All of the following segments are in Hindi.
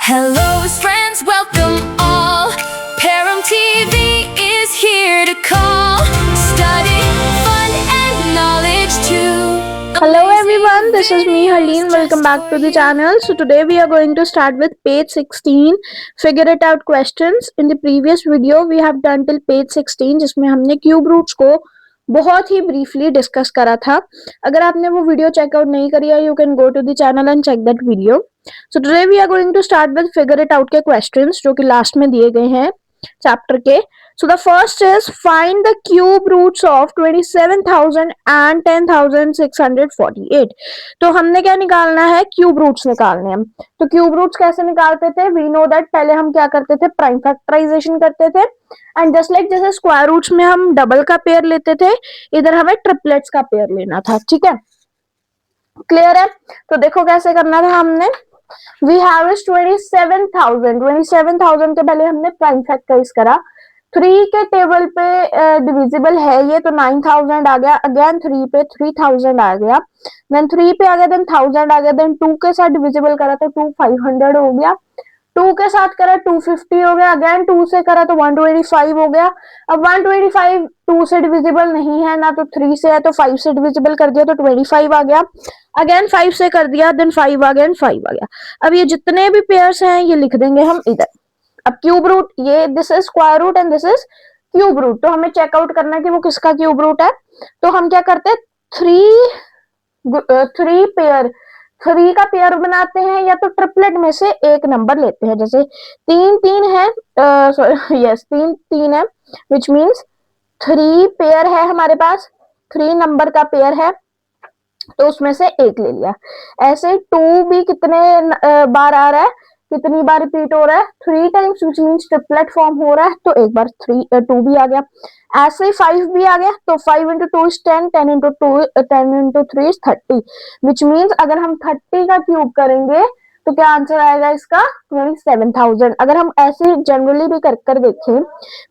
Hello friends, welcome all. Param TV is here to call. Study, fun and knowledge too. Hello everyone, this is me Harleen. Welcome back to the channel. So today we are going to start with page 16, figure it out questions. In the previous video we have done till page 16 जिसमें हमने क्यूब रूट्स को बहुत ही ब्रीफली डिस्कस करा था. अगर आपने वो वीडियो चेकआउट नहीं करी है, you can go to the channel and check that video. So today we are going to start with figure it out के क्वेश्चंस जो कि लास्ट में दिए गए हैं चैप्टर के. So the first is find the cube roots of 27,000 and 10,648. तो हमने क्या निकालना है? क्यूब रूट्स निकालने हैं. तो क्यूब रूट्स कैसे निकालते थे? We know that पहले हम क्या करते थे? प्राइम फैक्टराइजेशन करते थे. एंड जस्ट लाइक जैसे स्क्वायर रूट्स में हम डबल का पेयर लेते थे, इधर हमें ट्रिपलेट्स का पेयर लेना था. ठीक है, क्लियर है? तो देखो कैसे करना था हमने. We have is 27,000 के पहले हमने प्राइम फैक्टराइज करा. 3 के टेबल पे डिविजिबल है ये, तो 9,000 आ गया. अगेन 3 पे 3,000 आ गया. देन 3 पे आ गया, देन 1,000 आ गया. देन 2 के साथ डिविजिबल करा तो 2,500 हो गया. 2 के साथ करा 250 हो गया. अगेन 2 से करा तो 125 हो गया. अब 125 2 से डिविजिबल नहीं है ना, तो 3 से है, तो 5 से डिविजिबल कर दिया तो 25 आ गया. अगेन 5 से कर दिया, देन 5 आ गया एंड 5 आ गया. अब ये जितने भी पेयर्स हैं ये लिख देंगे हम इधर. अब क्यूब रूट, ये this is square root and this is cube root. तो हमें चेकआउट करना है कि वो किसका क्यूब रूट है. तो हम क्या करते हैं, 3 का पेयर बनाते हैं, या तो ट्रिपलेट में से एक नंबर लेते हैं. जैसे 3 है, यस 3 है, विच मीन्स 3 पेयर है हमारे पास. 3 नंबर का पेयर है, तो उसमें से एक ले लिया. ऐसे 2 भी कितने बार आ रहा है, कितनी बार रिपीट हो रहा है? 3 times, which means triplet form हो रहा है, तो एक बार 2 भी आ गया. ऐसे ही 5 भी आ गया, तो 5 into 2 is 10, 10 into 3 is 30, which means अगर हम 30 का क्यूब करेंगे तो क्या आंसर आएगा इसका? 27,000. अगर हम ऐसे जनरली भी कर देखें,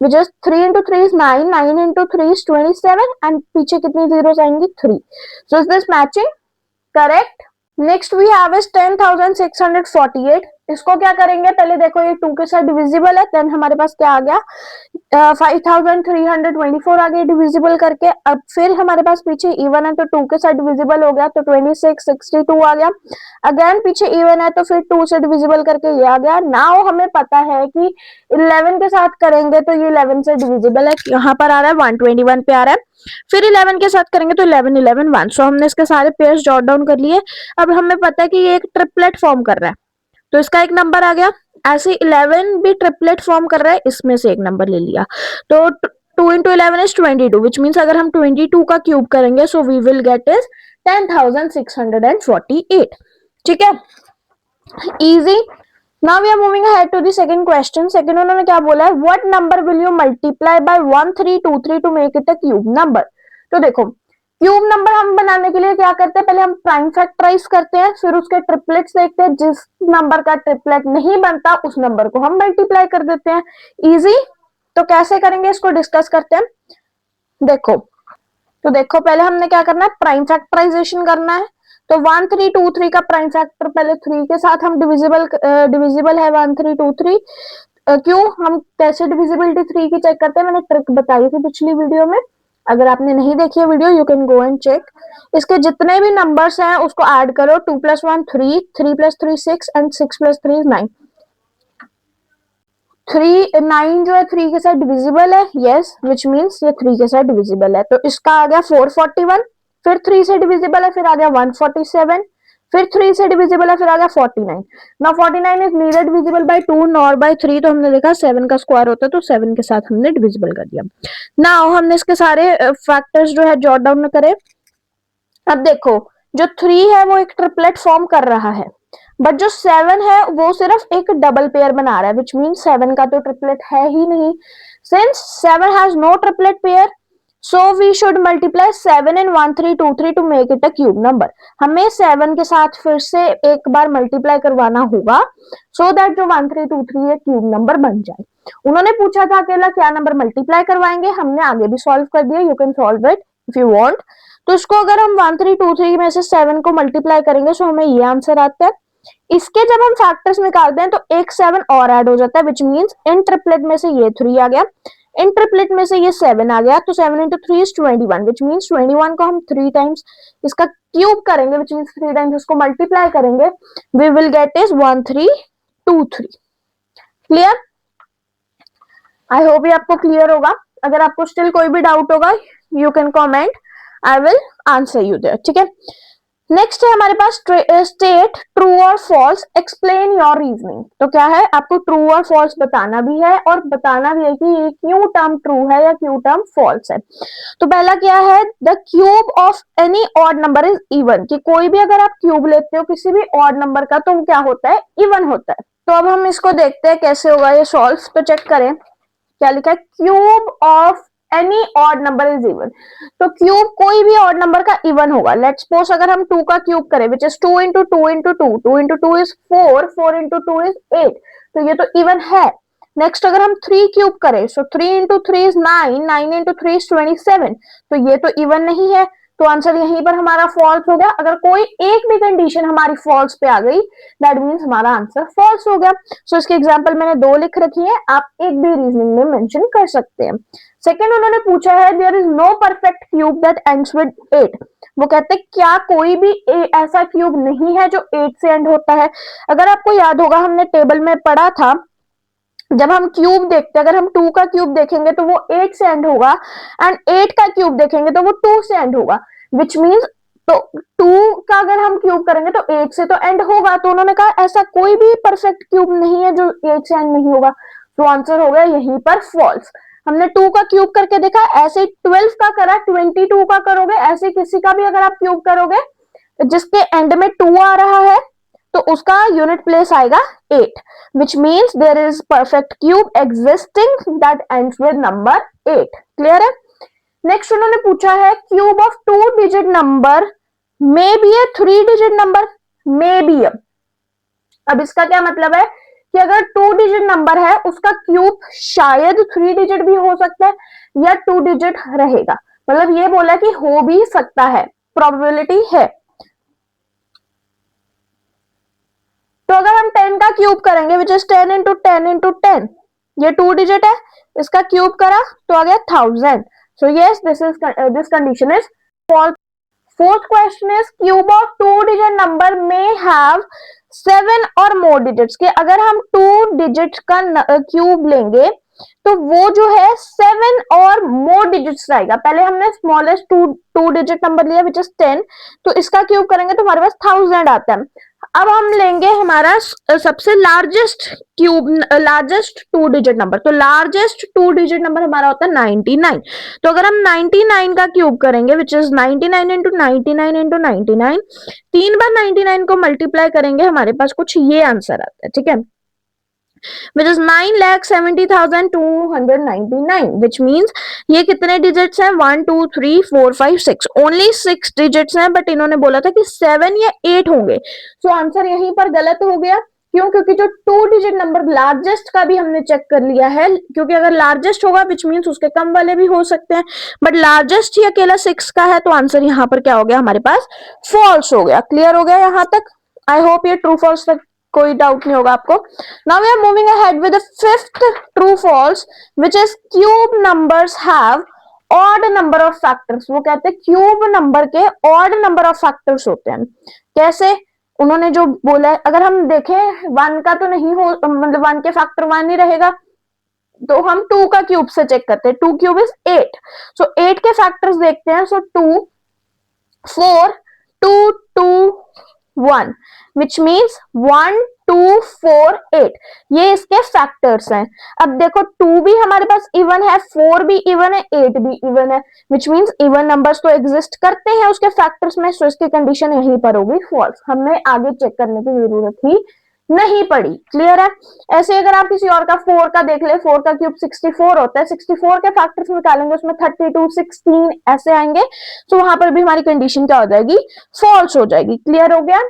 which is 3 into 3 is 9, 9 into 3 is 27, and पीछे कितनी जीरोस आएंगी? 3. So is this matching? Correct. Next we have is 10,648. इसको क्या करेंगे? पहले देखो ये 2 के साथ डिविजिबल है, देन हमारे पास क्या आ गया? 5,324 आ गई डिविजिबल करके. अब फिर हमारे पास पीछे इवन है, तो 2 के साथ डिविजिबल हो गया, तो 2662 आ गया. अगेन पीछे इवन है, तो फिर 2 से डिविजिबल करके ये आ गया. नाउ हमें पता है कि 11 के साथ करेंगे तो ये 11 से डिविजिबल है. यहाँ पर आ रहा है 121 पे आ रहा है. फिर 11 के साथ करेंगे तो 11 11 1. सो हमने इसके सारे पेयर्स जॉट डाउन कर लिए. अब हमें पता है कि ये एक ट्रिपलेट फॉर्म कर रहा है, तो इसका एक नंबर आ गया. ऐसे 11 भी ट्रिपलेट फॉर्म कर रहा है, इसमें से एक नंबर ले लिया. तो 2 into 11 is 22, विच मीन्स अगर हम 22 का क्यूब करेंगे, so we will get is 10,648. ठीक है, easy. Now we are moving ahead to the second question. Second उन्होंने क्या बोला है? What number will you multiply by 1323 to make it a cube number. तो देखो, क्यूब नंबर हम बनाने के लिए क्या करते हैं? पहले हम प्राइम फैक्टराइज करते हैं, फिर उसके ट्रिपलेट्स देखते हैं. जिस नंबर का ट्रिपलेट नहीं बनता उस नंबर को हम मल्टीप्लाई कर देते हैं. इजी. तो कैसे करेंगे इसको डिस्कस करते हैं. देखो, तो देखो पहले हमने क्या करना है? प्राइम फैक्टराइजेशन करना है. तो 1323 का प्राइम फैक्टर पहले 3 के साथ हम डिविजिबल है 1323. क्यों? हम कैसे डिविजिबिलिटी 3 की चेक करते हैं, मैंने ट्रिक बताई थी पिछली वीडियो में. अगर आपने नहीं देखी है video, you can go and check. इसके जितने भी नंबर्स हैं उसको ऐड करो. 2 + 1 3, 3 + 3 6 एंड 6 + 3 is 9. 9 जो है 3 के साथ डिविजिबल है, यस, विच मीन्स ये 3 के साथ डिविजिबल है. तो इसका आ गया 441. फिर 3 से डिविजिबल है, फिर आ गया 147. फिर 3 से डिविजिबल है, फिर आ गया 49. Now 49 is neither divisible by 2 nor bye 3. तो हमने देखा 7 का स्क्वायर होता है, तो 7 के साथ हमने डिविजिबल कर दिया. नाउ हमने इसके सारे फैक्टर्स जो है जॉट डाउन करे. अब देखो, जो 3 है वो एक ट्रिपलेट फॉर्म कर रहा है, बट जो 7 है वो सिर्फ एक डबल पेयर बना रहा है, विच मीन 7 का तो ट्रिपलेट है ही नहीं. Since 7 has no triplet pair, so we should multiply 7 in 1323 to make it a cube number. हमें 7 के साथ फिर से एक बार मल्टीप्लाई करवाना होगा, सो दैट जो 1323 है क्यूब नंबर बन जाए. उन्होंने पूछा था अकेला क्या नंबर मल्टीप्लाई करवाएंगे, हमने आगे भी सॉल्व कर दिया. You can solve it if you want. तो इसको अगर हम 1323 में से 7 को मल्टीप्लाई करेंगे, सो हमें ये आंसर आता है. इसके जब हम फैक्टर्स निकालते हैं तो एक 7 और ऐड हो जाता है, विच मीन्स इन ट्रिपलेट में से ये 3 आ गया, इन ट्रिपलेट में से ये 7 आ गया, तो 7 into 3 is 21, विच मीन्स 21 को हम 3 टाइम्स इसका क्यूब करेंगे, विच मीन्स 3 टाइम्स इसको मल्टीप्लाई करेंगे, we will get is 1323। Clear? I hope ये आपको क्लियर होगा। अगर आपको स्टिल कोई भी डाउट होगा you can comment, I will answer you there. ठीक है, नेक्स्ट है हमारे पास स्टेट ट्रू और फॉल्स, एक्सप्लेन योर रीजनिंग। तो क्या है, आपको ट्रू और फॉल्स बताना भी है और बताना भी है कि ये क्यों टर्म ट्रू है या क्यों टर्म फॉल्स है। तो पहला क्या है, the cube of any odd number is even, कि कोई भी अगर आप क्यूब लेते हो किसी भी ऑड नंबर का तो वो क्या होता है, इवन होता है। तो अब हम इसको देखते हैं कैसे होगा ये सॉल्व। तो चेक करें क्या लिखा है, cube of any odd number is even. तो क्यूब कोई भी ऑड नंबर का इवन होगा। लेट्स सपोज अगर हम 2 का क्यूब करें which is 2 into 2 into 2, 2 into 2 is 4, 4 into 2 is 8, तो ये तो इवन है। नेक्स्ट अगर हम 3 क्यूब करें, सो 3 into 3 is 9, 9 into 3 is 27, तो ये तो इवन नहीं है, तो आंसर यहीं पर हमारा फॉल्स हो गया। अगर कोई एक भी कंडीशन हमारी फॉल्स पे आ गई दैट मीन्स हमारा आंसर फॉल्स हो गया। सो इसके एग्जांपल मैंने 2 लिख रखी है, आप एक भी रीजनिंग में मेंशन कर सकते हैं। सेकंड उन्होंने पूछा है there is no perfect cube that ends with 8। वो कहते हैं क्या कोई भी ऐसा क्यूब नहीं है जो 8 से एंड होता है। अगर आपको याद होगा हमने टेबल में पढ़ा था, जब हम क्यूब देखते हैं अगर हम 2 का क्यूब देखेंगे तो वो 8 से एंड होगा, एंड 8 का क्यूब देखेंगे तो वो 2 से एंड होगा, विच मीन्स तो 2 का अगर हम क्यूब करेंगे तो 8 से तो एंड होगा। तो उन्होंने कहा ऐसा कोई भी परफेक्ट क्यूब नहीं है जो 8 से एंड नहीं होगा, तो आंसर हो गया यहीं पर फॉल्स। हमने 2 का क्यूब करके देखा, ऐसे 12 का करा, 22 का करोगे, ऐसे किसी का भी अगर आप क्यूब करोगे जिसके एंड में 2 आ रहा है तो उसका यूनिट प्लेस आएगा 8, which means there is perfect cube existing that ends with number 8। Clear है? नेक्स्ट उन्होंने पूछा है cube of 2 digit number may be A 3 digit number, may be. अब इसका क्या मतलब है कि अगर 2 डिजिट नंबर है उसका क्यूब शायद 3 डिजिट भी हो सकता है या 2 डिजिट रहेगा, मतलब ये बोला कि हो भी सकता है, प्रोबेबिलिटी है। तो अगर हम 10 का क्यूब करेंगे विच इज 10 into 10 into 10, ये 2 डिजिट है, इसका क्यूब करा तो आ गया 1000। So yes this condition is false. Fourth question is cube of 2 digit number में हैव 7 और मोर डिजिट्स, के अगर हम 2 डिजिट का क्यूब लेंगे तो वो जो है 7 और मोर डिजिट्स आएगा। पहले हमने स्मॉलेस्ट 2 डिजिट नंबर लिया विच इज 10, तो इसका क्यूब करेंगे तो हमारे पास 1000 आता है। अब हम लेंगे हमारा सबसे largest cube, largest 2 digit number, तो लार्जेस्ट 2 डिजिट नंबर हमारा होता है 99। तो अगर हम 99 का क्यूब करेंगे विच इज 99 into 99 into 99, 3 बार 99 को मल्टीप्लाई करेंगे हमारे पास कुछ ये आंसर आता है। ठीक है, which is 9,70,299, which means ये कितने डिजिट्स हैं, 1 2 3 4 5 6, ओनली 6 डिजिट्स हैं, बट इन्होंने बोला था कि 7 या 8 होंगे। सो आंसर यहीं पर गलत हो गया। क्यों? क्योंकि जो 2 डिजिट नंबर लार्जेस्ट का भी हमने चेक कर लिया है, क्योंकि अगर लार्जेस्ट होगा विच मीन्स उसके कम वाले भी हो सकते हैं, बट लार्जेस्ट ही अकेला 6 का है, तो आंसर यहाँ पर क्या हो गया हमारे पास, फॉल्स हो गया। क्लियर हो गया यहाँ तक? आई होप ये ट्रू फॉल्स तक कोई डाउट नहीं होगा आपको। Now we are moving ahead with the fifth true false which is cube numbers have odd number of factors. वो कहते हैं क्यूब नंबर के ऑड नंबर ऑफ फैक्टर्स होते हैं। कैसे? उन्होंने जो बोला है, अगर हम देखें 1 का तो नहीं हो, मतलब 1 के फैक्टर 1 ही रहेगा, तो हम 2 का क्यूब से चेक करते हैं। 2 क्यूब इज 8, सो 8 के फैक्टर्स देखते हैं। सो 2 4 2 2 1, which means 1 2 4 8, ये इसके फैक्टर्स हैं। अब देखो 2 भी हमारे पास इवन है, 4 भी इवन है, 8 भी इवन है, which means इवन नंबर्स तो एग्जिस्ट करते हैं उसके फैक्टर्स में। सो इसकी कंडीशन यहीं पर होगी फॉल्स, हमें आगे चेक करने की जरूरत ही नहीं पड़ी। क्लियर है? ऐसे अगर आप किसी और का 4 का देख ले, 4 का क्यूब 64 होता है, 64 के फैक्टर्स निकालेंगे उसमें 32 16 ऐसे आएंगे, तो वहां पर भी हमारी कंडीशन क्या हो जाएगी, फॉल्स हो जाएगी। क्लियर हो गया?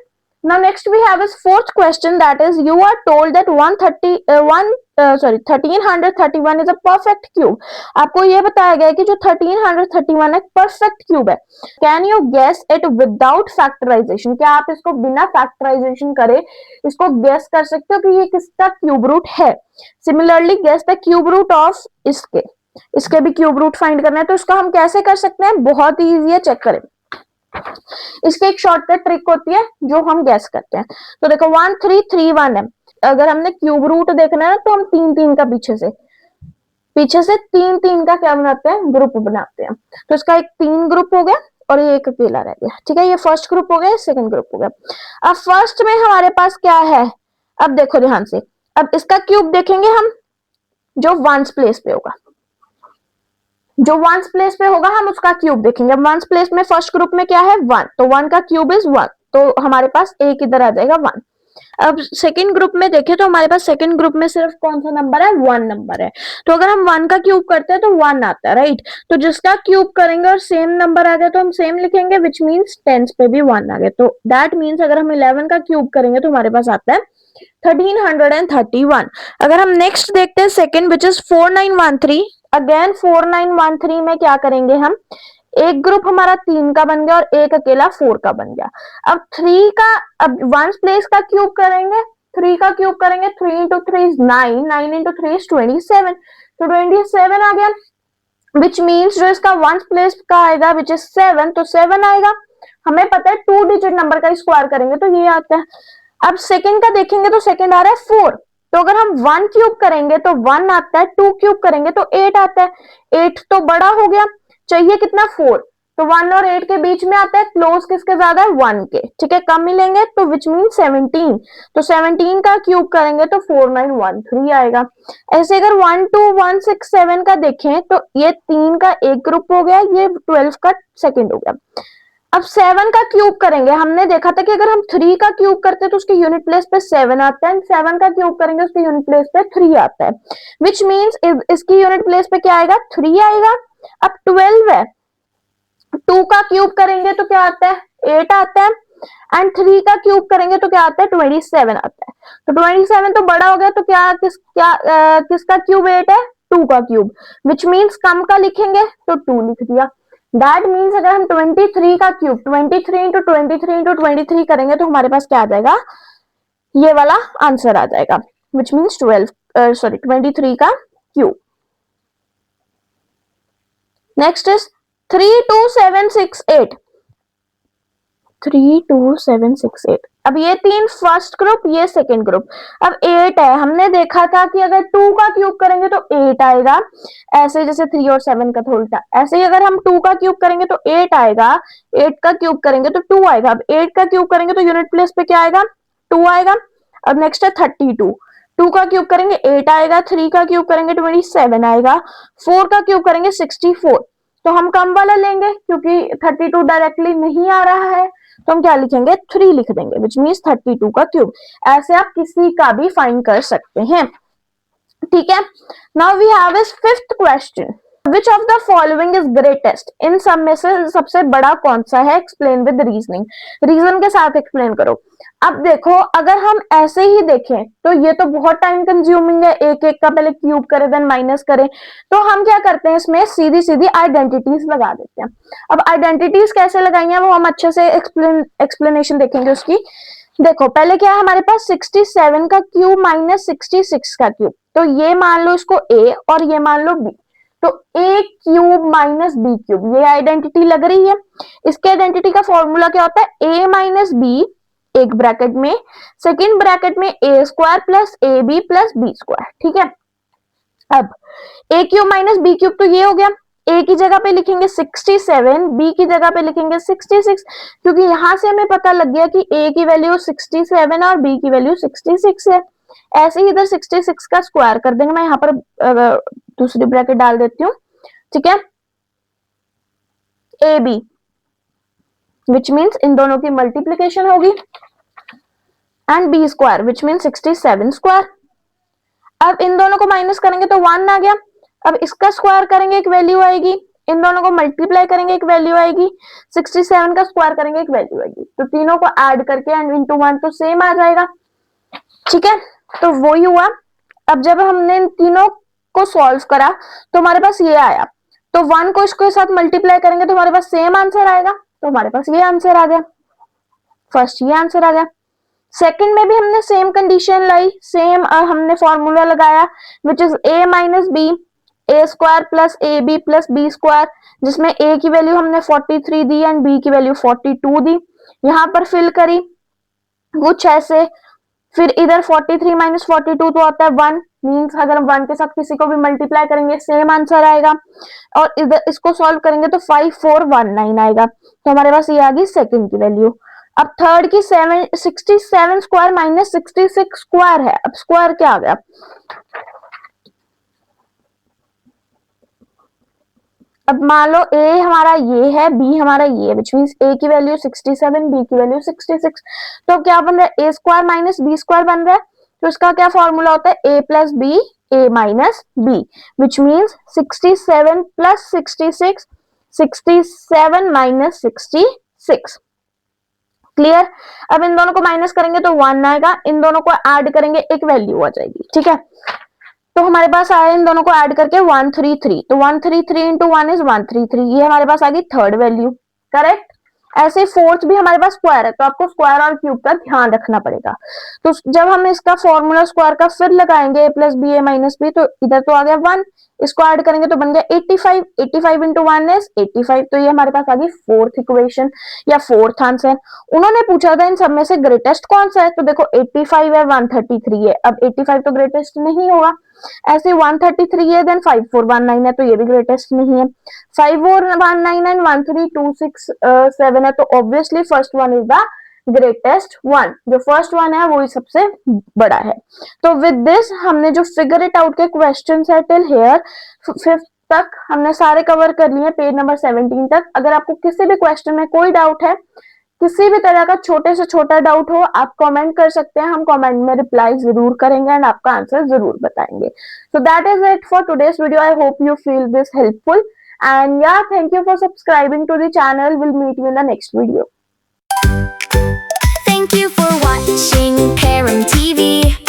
Now next we have is fourth question, that is you are told that 1331 is a perfect cube. आपको ये बताया गया है कि जो 1331 है perfect cube है. Can you guess it without factorization? क्या आप इसको बिना factorization करे इसको guess कर सकते हो कि ये किसका cube root है? Similarly guess the cube root of इसके भी क्यूब रूट फाइंड करना है. तो इसको हम कैसे कर सकते हैं? बहुत ही इजी है, चेक करें. इसकी एक शॉर्टकट ट्रिक होती है जो हम गैस करते हैं. तो देखो 1331 है. अगर हमने क्यूब रूट देखना है तो हम 3 का पीछे से 3 का क्या बनाते हैं? ग्रुप बनाते हैं. तो इसका एक 3 ग्रुप हो गया और ये एक अकेला रह गया. ठीक है, ये फर्स्ट ग्रुप हो गया, सेकंड ग्रुप हो गया. अब फर्स्ट में हमारे पास क्या है? अब देखो ध्यान से, अब इसका क्यूब देखेंगे हम जो वंस प्लेस पे होगा. जो वंस प्लेस पे होगा हम उसका क्यूब देखेंगे. वंस प्लेस में फर्स्ट ग्रुप में क्या है? 1. तो 1 का क्यूब इज 1. तो हमारे पास एक इधर आ जाएगा 1. अब सेकंड ग्रुप में देखें तो हमारे पास सेकंड ग्रुप में सिर्फ कौन सा नंबर है? 1 नंबर है. तो अगर हम 1 का क्यूब करते हैं तो 1 आता है, राइट. तो जिसका क्यूब करेंगे और सेम नंबर आ गया तो हम सेम लिखेंगे, विच मीन्स टेंस पे भी 1 आ गया. तो दैट मीन्स अगर हम 11 का क्यूब करेंगे तो हमारे पास आता है 1331. अगर हम नेक्स्ट देखते हैं सेकंड, विच इज 4913. अगेन 4913 में क्या करेंगे हम? एक ग्रुप हमारा 3 का बन गया और एक अकेला 4 का बन गया. अब 3 का, अब वंस प्लेस का क्यूब करेंगे. 3 का क्यूब करेंगे, 3 into 3 is 9, 9 into 3 is 27. तो 27 आ गया, विच मीन्स जो इसका वंस प्लेस का आएगा विच इज 7, तो 7 आएगा. हमें पता है 2 डिजिट नंबर का स्क्वायर करेंगे तो ये आता है. अब सेकंड का देखेंगे तो सेकंड आ रहा है 4. तो अगर हम 1 क्यूब करेंगे तो 1 आता है, 2 क्यूब करेंगे तो 8 आता है. 8 तो बड़ा हो गया, चाहिए कितना? 4. तो 1 और 8 के बीच में आता है, क्लोज किसके ज्यादा है? 1 के. ठीक है, कम मिलेंगे तो विच मीन 17. तो 17 का क्यूब करेंगे तो 4913 आएगा. ऐसे अगर 12167 का देखें तो ये 3 का एक ग्रुप हो गया, ये 12 का सेकेंड हो गया. अब 7 का क्यूब करेंगे. हमने देखा था कि अगर हम 3 का क्यूब करते हैं तो उसके यूनिट प्लेस पे 7 आता है. 7 का क्यूब करेंगे उसके यूनिट प्लेस पे 3 आता है, विच मीन्स इसकी यूनिट प्लेस पे क्या आएगा? 3 आएगा. अब 12 है, 2 का क्यूब करेंगे तो क्या आता है? 8 आता है. एंड 3 का क्यूब करेंगे तो क्या आता है? 27 आता है. तो 27 तो बड़ा हो गया, तो किसका क्यूब 8 है? 2 का क्यूब, विच मीन्स कम का लिखेंगे तो 2 लिख दिया. दैट मीन्स अगर हम 23 का क्यूब 23 into 23 into 23 करेंगे तो हमारे पास क्या आ जाएगा? ये वाला आंसर आ जाएगा, विच मीन्स 23 का क्यूब. Next is 32768. 32768. अब ये 3 फर्स्ट ग्रुप, ये सेकेंड ग्रुप. अब 8 है, हमने देखा था कि अगर 2 का क्यूब करेंगे तो 8 आएगा, ऐसे जैसे 3 और 7 का उल्टा. ऐसे ही अगर हम 2 का क्यूब करेंगे तो 8 आएगा, 8 का क्यूब करेंगे तो 2 आएगा. अब 8 का क्यूब करेंगे तो यूनिट प्लेस पे क्या आएगा? 2 आएगा. अब नेक्स्ट है 32. 2 का क्यूब करेंगे 8 आएगा, 3 का क्यूब करेंगे 27 आएगा, 4 का क्यूब करेंगे 64. तो हम कम वाला लेंगे क्योंकि 32 डायरेक्टली नहीं आ रहा है, तो हम क्या लिखेंगे? 3 लिख देंगे, विच मीन्स 32 का क्यूब. ऐसे आप किसी का भी फाइंड कर सकते हैं. ठीक है, now we have is fifth question, which of the following is greatest. इन सब में से सबसे बड़ा कौन सा है? Explain with reasoning. रीजन के साथ एक्सप्लेन करो. अब देखो, अगर हम ऐसे ही देखें तो ये तो बहुत टाइम कंज्यूमिंग है, एक एक का पहले क्यूब करे देन माइनस करें. तो हम क्या करते हैं, इसमें सीधी सीधी आइडेंटिटीज लगा देते हैं. अब आइडेंटिटीज कैसे लगाई हैं वो हम अच्छे से एक्सप्लेनेशन देखेंगे उसकी. देखो पहले क्या है हमारे पास? 67 का क्यूब माइनस 66 का क्यूब. तो ये मान लो इसको ए और ये मान लो बी. तो ए क्यूब माइनस बी क्यूब, ये आइडेंटिटी लग रही है. इसके आइडेंटिटी का फॉर्मूला क्या होता है? ए माइनस बी एक ब्रैकेट में, सेकेंड ब्रैकेट में A square plus A B plus B square. ठीक है, अब A cube minus B cube तो ये हो गया. ए की जगह पे लिखेंगे 67, बी की जगह पे लिखेंगे 66, क्योंकि यहां से हमें पता लग गया कि ए की वैल्यू 67 और बी की वैल्यू 66 है. ऐसे ही इधर 66 का स्क्वायर कर देंगे. मैं यहाँ पर दूसरी ब्रैकेट डाल देती हूँ. ठीक है, A B which means in दोनों की मल्टीप्लीकेशन होगी, and B square which means 67 square. अब इन दोनों को माइनस करेंगे तो 1 आ गया. अब इसका स्क्वायर करेंगे, एक वैल्यू आएगी इन दोनों को मल्टीप्लाई करेंगे एक वैल्यू आएगी, 67 का स्क्वायर करेंगे एक वैल्यू आएगी, तो तीनों को ऐड करके एंड इनटू 1 तो सेम आ जाएगा। ठीक है, तो वो ही हुआ। अब जब हमने इन तीनों को सॉल्व करा तो हमारे पास ये आया, तो 1 को इसके साथ मल्टीप्लाई करेंगे तो हमारे पास सेम आंसर आएगा, तो हमारे पास ये आंसर आ गया, फर्स्ट ये आंसर आ गया। सेकंड में भी हमने सेम कंडीशन लाई, सेम हमने फॉर्मूला लगाया which is a minus B A square plus A B plus B square, जिसमें a की वैल्यू हमने 43 दी एंड b की वैल्यू 42 दी, यहाँ पर फिल करी कुछ ऐसे। फिर इधर 43 माइनस 42 तो आता है 1, मीन्स अगर हम 1 के साथ किसी को भी मल्टीप्लाई करेंगे सेम आंसर आएगा, और इधर इसको सॉल्व करेंगे तो 5419 आएगा, तो हमारे पास ये आ गई सेकंड की वैल्यू। अब थर्ड की 67 स्क्वायर माइनस 66 स्क्वायर है, अब स्क्वायर क्या आ गया, अब मान लो a हमारा ये है, b हमारा ये है, विच मीन्स a की वैल्यू 67, b की वैल्यू 66, तो क्या बन रहा है a square minus b square बन रहा है, तो इसका क्या फॉर्मूला होता है a plus B a minus b, which means 67 plus 66, 67 minus 66। Clear. अब इन दोनों को माइनस करेंगे तो 1 आएगा, इन दोनों को ऐड करेंगे एक वैल्यू आ जाएगी। ठीक है, तो हमारे पास आया इन दोनों को ऐड करके 133, तो 133 इंटू 1 इज 133, ये हमारे पास आ गई थर्ड वैल्यू। करेक्ट। ऐसे फोर्थ भी हमारे पास स्क्वायर है, तो आपको स्क्वायर और क्यूब का ध्यान रखना पड़ेगा। तो जब हम इसका फॉर्मूला स्क्वायर का फिर लगाएंगे a plus B A minus B, तो इधर तो आ गया 1, इसको ऐड करेंगे तो बन गया 85, 85 इंटू 1 इज 85, तो ये हमारे पास आ गई फोर्थ इक्वेशन या फोर्थ आंसर। उन्होंने पूछा था इन सब में से ग्रेटेस्ट कौन सा है, तो देखो 85 है, 133 है, अब 85 तो ग्रेटेस्ट नहीं होगा, ऐसे 133 है देन 5419 है, तो ये भी ग्रेटेस्ट नहीं है। 5419 एंड 13267 है, तो obviously first one is the greatest one, जो फर्स्ट वन है वो ही सबसे बड़ा है। तो विद दिस हमने जो फिगर इट आउट के क्वेश्चन है टिल हेयर 5th तक हमने सारे कवर कर लिए, पेज नंबर 17 तक। अगर आपको किसी भी क्वेश्चन में कोई डाउट है, किसी भी तरह का छोटे से छोटा डाउट हो, आप कमेंट कर सकते हैं, हम कमेंट में रिप्लाई जरूर करेंगे एंड आपका आंसर जरूर बताएंगे। So that is it for today's video. I hope you feel this helpful and yeah, thank you for subscribing to the channel. We'll meet you in the next video. Thank you for watching Param TV.